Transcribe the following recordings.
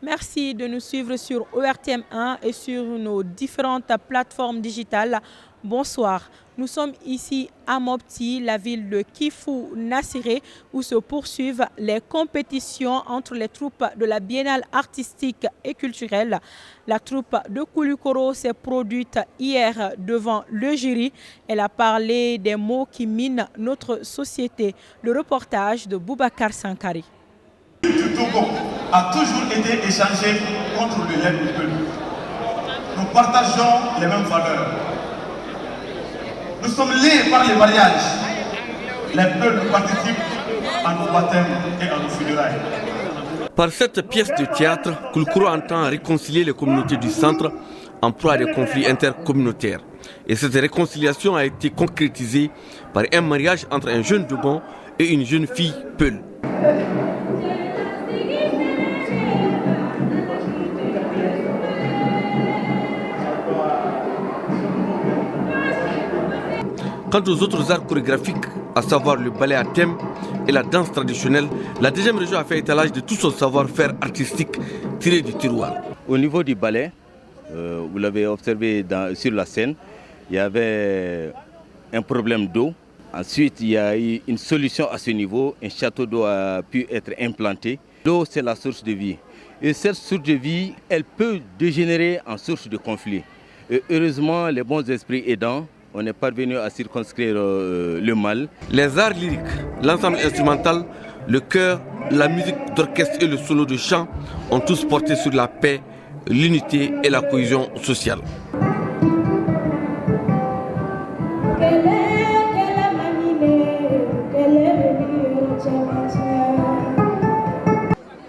Merci de nous suivre sur ORTM1 et sur nos différentes plateformes digitales. Bonsoir, nous sommes ici à Mopti, la ville de Kifu Nassiré, où se poursuivent les compétitions entre les troupes de la Biennale artistique et culturelle. La troupe de Koulikoro s'est produite hier devant le jury. Elle a parlé des maux qui minent notre société. Le reportage de Boubacar Sankari. Le Togo a toujours été échangé contre le lait du peuple. Nous partageons les mêmes valeurs. Nous sommes liés par les mariages. Les peuples participent à nos baptêmes et à nos funérailles. Par cette pièce de théâtre, Koulikoro entend réconcilier les communautés du centre en proie à des conflits intercommunautaires. Et cette réconciliation a été concrétisée par un mariage entre un jeune Dogon et une jeune fille Peul. Quant aux autres arts chorégraphiques, à savoir le ballet à thème et la danse traditionnelle, la deuxième région a fait étalage de tout son savoir-faire artistique tiré du tiroir. Au niveau du ballet, vous l'avez observé sur la scène, il y avait un problème d'eau. Ensuite, il y a eu une solution à ce niveau. Un château d'eau a pu être implanté. L'eau, c'est la source de vie. Et cette source de vie, elle peut dégénérer en source de conflit. Et heureusement, les bons esprits aidants, on est parvenu à circonscrire le mal. Les arts lyriques, l'ensemble instrumental, le chœur, la musique d'orchestre et le solo de chant ont tous porté sur la paix, l'unité et la cohésion sociale.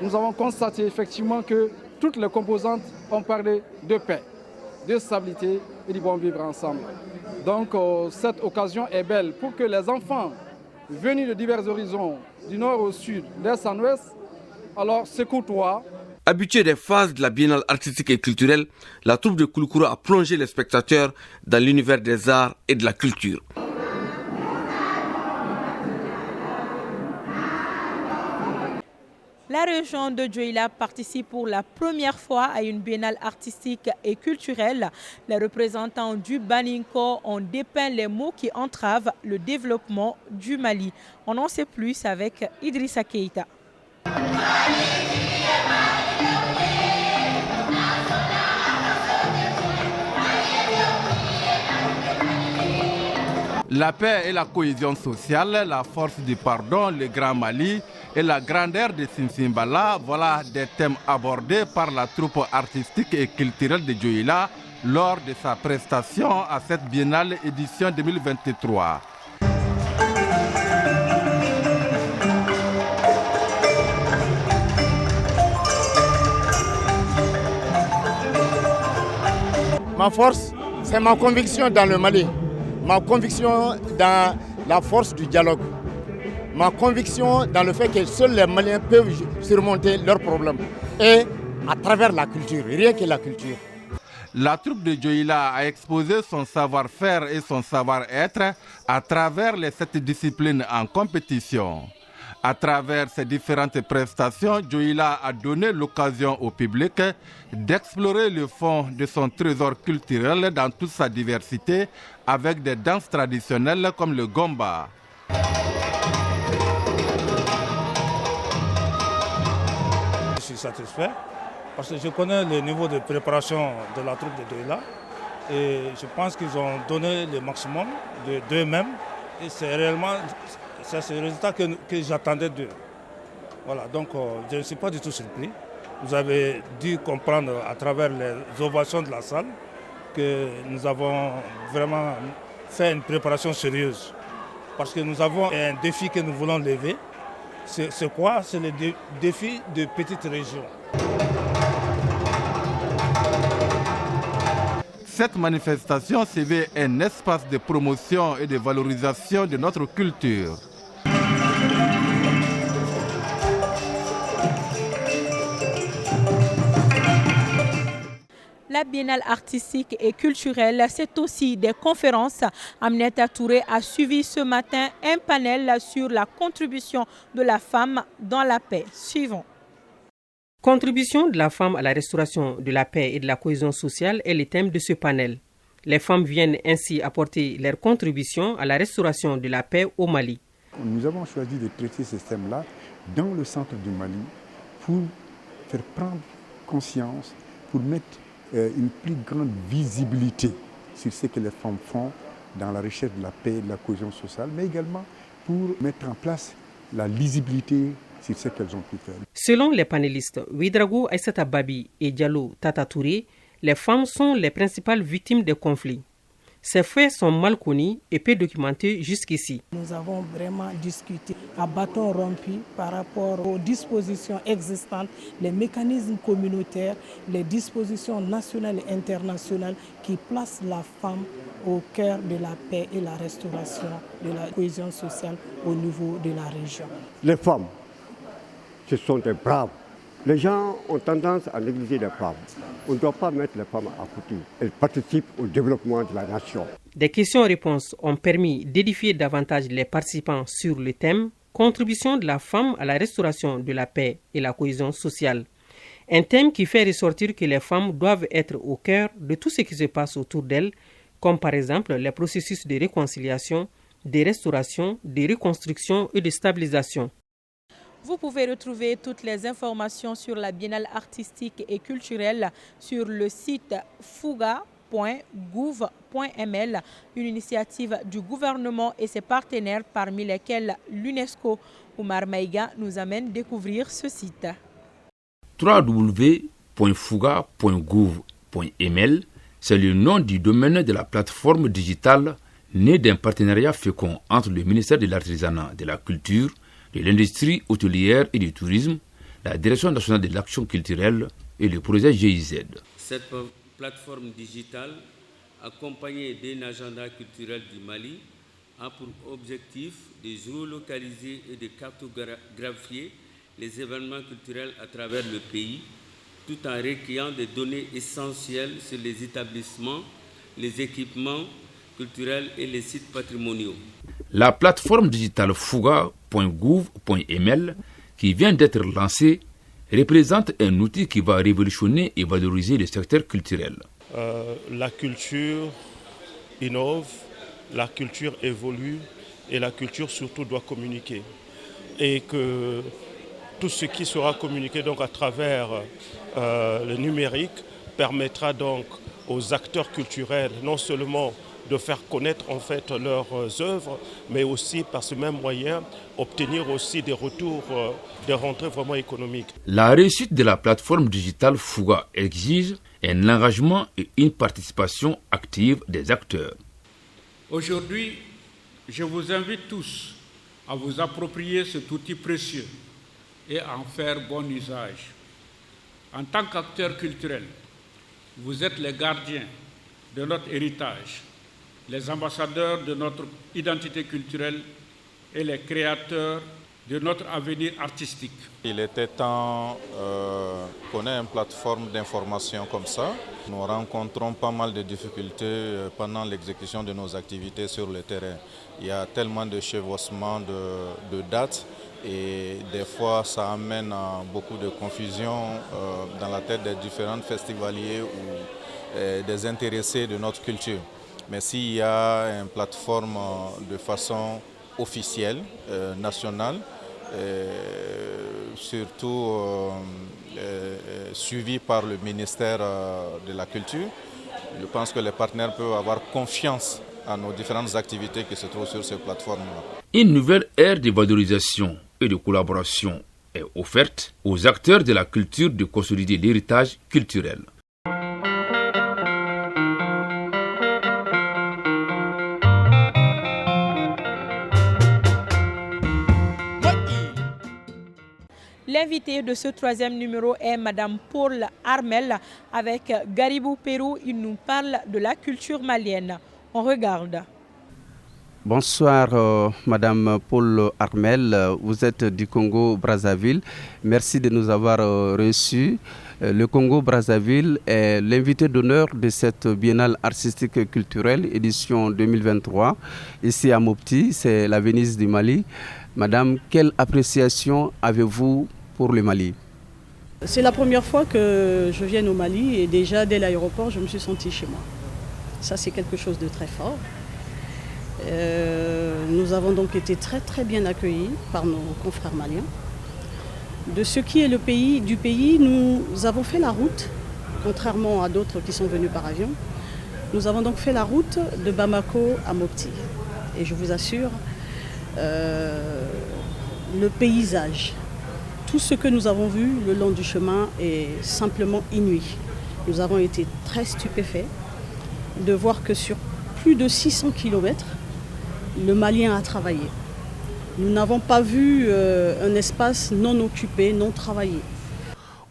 Nous avons constaté effectivement que toutes les composantes ont parlé de paix, de stabilité et du bon vivre ensemble. Donc cette occasion est belle pour que les enfants venus de divers horizons, du nord au sud, d'est en ouest, alors se côtoient. Habituée des phases de la biennale artistique et culturelle, la troupe de Koulikoro a plongé les spectateurs dans l'univers des arts et de la culture. La région de Dioïla participe pour la première fois à une biennale artistique et culturelle. Les représentants du Baninko ont dépeint les maux qui entravent le développement du Mali. On en sait plus avec Idrissa Keïta. La paix et la cohésion sociale, la force du pardon, le Grand Mali et la grandeur de Sinsimbala, voilà des thèmes abordés par la troupe artistique et culturelle de Dioïla lors de sa prestation à cette biennale édition 2023. Ma force, c'est ma conviction dans le Mali. Ma conviction dans la force du dialogue. Ma conviction dans le fait que seuls les Maliens peuvent surmonter leurs problèmes. Et à travers la culture, rien que la culture. La troupe de Dioïla a exposé son savoir-faire et son savoir-être à travers les 7 disciplines en compétition. À travers ces différentes prestations, Dioïla a donné l'occasion au public d'explorer le fond de son trésor culturel dans toute sa diversité avec des danses traditionnelles comme le gomba. Je suis satisfait parce que je connais le niveau de préparation de la troupe de Dioïla et je pense qu'ils ont donné le maximum d'eux-mêmes et c'est réellement ce résultat que j'attendais d'eux. Voilà, donc je ne suis pas du tout surpris. Vous avez dû comprendre à travers les ovations de la salle que nous avons vraiment fait une préparation sérieuse. Parce que nous avons un défi que nous voulons lever. C'est quoi? C'est le défi de petites régions. Cette manifestation se veut un espace de promotion et de valorisation de notre culture. La biennale artistique et culturelle, c'est aussi des conférences. Aminata Touré a suivi ce matin un panel sur la contribution de la femme dans la paix. Suivons. Contribution de la femme à la restauration de la paix et de la cohésion sociale est le thème de ce panel. Les femmes viennent ainsi apporter leur contribution à la restauration de la paix au Mali. Nous avons choisi de traiter ce thème-là dans le centre du Mali pour faire prendre conscience, pour mettre une plus grande visibilité sur ce que les femmes font dans la recherche de la paix et de la cohésion sociale, mais également pour mettre en place la lisibilité sur ce qu'elles ont pu faire. Selon les panélistes Ouedraogo Aïssata Babi et Diallo Tata Touré, les femmes sont les principales victimes des conflits. Ces faits sont mal connus et peu documentés jusqu'ici. Nous avons vraiment discuté à bâton rompu par rapport aux dispositions existantes, les mécanismes communautaires, les dispositions nationales et internationales qui placent la femme au cœur de la paix et la restauration de la cohésion sociale au niveau de la région. Les femmes, ce sont des braves. Les gens ont tendance à négliger les femmes. On ne doit pas mettre les femmes à côté. Elles participent au développement de la nation. Des questions-réponses ont permis d'édifier davantage les participants sur le thème « Contribution de la femme à la restauration de la paix et la cohésion sociale ». Un thème qui fait ressortir que les femmes doivent être au cœur de tout ce qui se passe autour d'elles, comme par exemple les processus de réconciliation, de restauration, de reconstruction et de stabilisation. Vous pouvez retrouver toutes les informations sur la biennale artistique et culturelle sur le site fouga.gouv.ml, une initiative du gouvernement et ses partenaires parmi lesquels l'UNESCO. Oumar Maïga nous amène découvrir ce site. www.fouga.gouv.ml, c'est le nom du domaine de la plateforme digitale née d'un partenariat fécond entre le ministère de l'Artisanat, de la Culture, de l'industrie hôtelière et du tourisme, la Direction nationale de l'action culturelle et le projet GIZ. Cette plateforme digitale, accompagnée d'un agenda culturel du Mali, a pour objectif de géolocaliser et de cartographier les événements culturels à travers le pays, tout en recueillant des données essentielles sur les établissements, les équipements culturels et les sites patrimoniaux. La plateforme digitale fouga.gouv.ml, qui vient d'être lancée, représente un outil qui va révolutionner et valoriser le secteur culturel. La culture innove, la culture évolue et la culture surtout doit communiquer. Et que tout ce qui sera communiqué donc à travers le numérique permettra donc aux acteurs culturels non seulement de faire connaître en fait leurs œuvres, mais aussi par ce même moyen obtenir aussi des retours, des rentrées vraiment économiques. La réussite de la plateforme digitale Fouga exige un engagement et une participation active des acteurs. Aujourd'hui, je vous invite tous à vous approprier cet outil précieux et à en faire bon usage. En tant qu'acteurs culturels, vous êtes les gardiens de notre héritage, les ambassadeurs de notre identité culturelle et les créateurs de notre avenir artistique. Il était temps qu'on ait une plateforme d'information comme ça. Nous rencontrons pas mal de difficultés pendant l'exécution de nos activités sur le terrain. Il y a tellement de chevauchements de dates et des fois ça amène à beaucoup de confusion dans la tête des différents festivaliers ou des intéressés de notre culture. Mais s'il y a une plateforme de façon officielle, nationale, surtout suivie par le ministère de la Culture, je pense que les partenaires peuvent avoir confiance à nos différentes activités qui se trouvent sur ces plateformes-là. Une nouvelle ère de valorisation et de collaboration est offerte aux acteurs de la culture de consolider l'héritage culturel. L'invité de ce troisième numéro est Madame Paul Armel. Avec Garibou Pérou, il nous parle de la culture malienne. On regarde. Bonsoir Madame Paul Armel, vous êtes du Congo-Brazzaville. Merci de nous avoir reçus. Le Congo-Brazzaville est l'invité d'honneur de cette biennale artistique et culturelle édition 2023. Ici à Mopti, c'est la Venise du Mali. Madame, quelle appréciation avez-vous pour le Mali? C'est la première fois que je viens au Mali et déjà dès l'aéroport, je me suis sentie chez moi. Ça, c'est quelque chose de très fort. Nous avons donc été très bien accueillis par nos confrères maliens. De ce qui est du pays, nous avons fait la route, contrairement à d'autres qui sont venus par avion. Nous avons donc fait la route de Bamako à Mopti. Et je vous assure, le paysage, tout ce que nous avons vu le long du chemin est simplement inouï. Nous avons été très stupéfaits de voir que sur plus de 600 km, le Malien a travaillé. Nous n'avons pas vu un espace non occupé, non travaillé.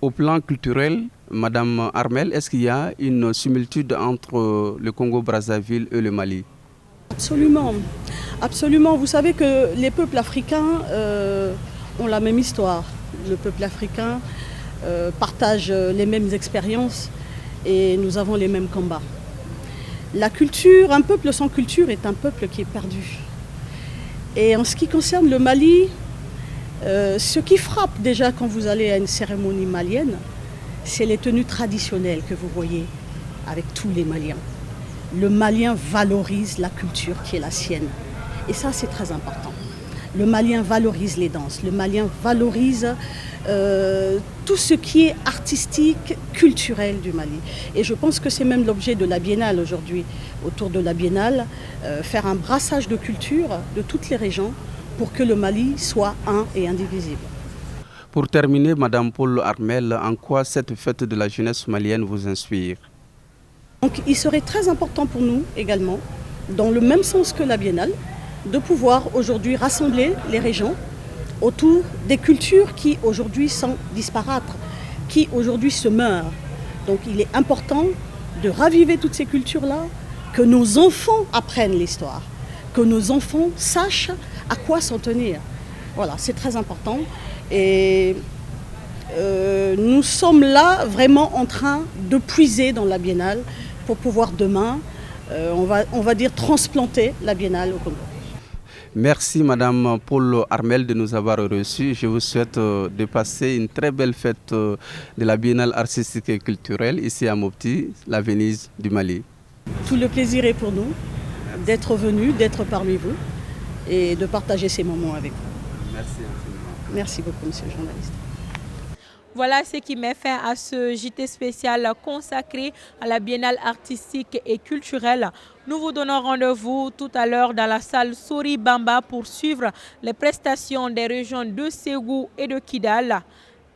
Au plan culturel, Madame Armel, est-ce qu'il y a une similitude entre le Congo-Brazzaville et le Mali? Absolument. Absolument. Vous savez que les peuples africains ont la même histoire. Le peuple africain partage les mêmes expériences et nous avons les mêmes combats. La culture, un peuple sans culture est un peuple qui est perdu. Et en ce qui concerne le Mali, ce qui frappe déjà quand vous allez à une cérémonie malienne, c'est les tenues traditionnelles que vous voyez avec tous les Maliens. Le Malien valorise la culture qui est la sienne. Et ça, c'est très important. Le Malien valorise les danses, le Malien valorise tout ce qui est artistique, culturel du Mali. Et je pense que c'est même l'objet de la Biennale aujourd'hui. Autour de la Biennale, faire un brassage de culture de toutes les régions pour que le Mali soit un et indivisible. Pour terminer, Madame Paul Armel, en quoi cette fête de la jeunesse malienne vous inspire? Donc, il serait très important pour nous également, dans le même sens que la Biennale, de pouvoir aujourd'hui rassembler les régions autour des cultures qui aujourd'hui sont disparaître, qui aujourd'hui se meurent. Donc il est important de raviver toutes ces cultures-là, que nos enfants apprennent l'histoire, que nos enfants sachent à quoi s'en tenir. Voilà, c'est très important. Et nous sommes là vraiment en train de puiser dans la Biennale pour pouvoir demain, on va dire, transplanter la Biennale au Congo. Merci Madame Paul Armel de nous avoir reçus. Je vous souhaite de passer une très belle fête de la Biennale artistique et culturelle ici à Mopti, la Venise du Mali. Tout le plaisir est pour nous d'être venus, d'être parmi vous et de partager ces moments avec vous. Merci infiniment. Merci beaucoup, monsieur le journaliste. Voilà ce qui met fin à ce JT spécial consacré à la Biennale artistique et culturelle. Nous vous donnons rendez-vous tout à l'heure dans la salle Sori Bamba pour suivre les prestations des régions de Ségou et de Kidal.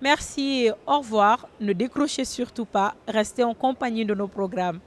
Merci et au revoir. Ne décrochez surtout pas. Restez en compagnie de nos programmes.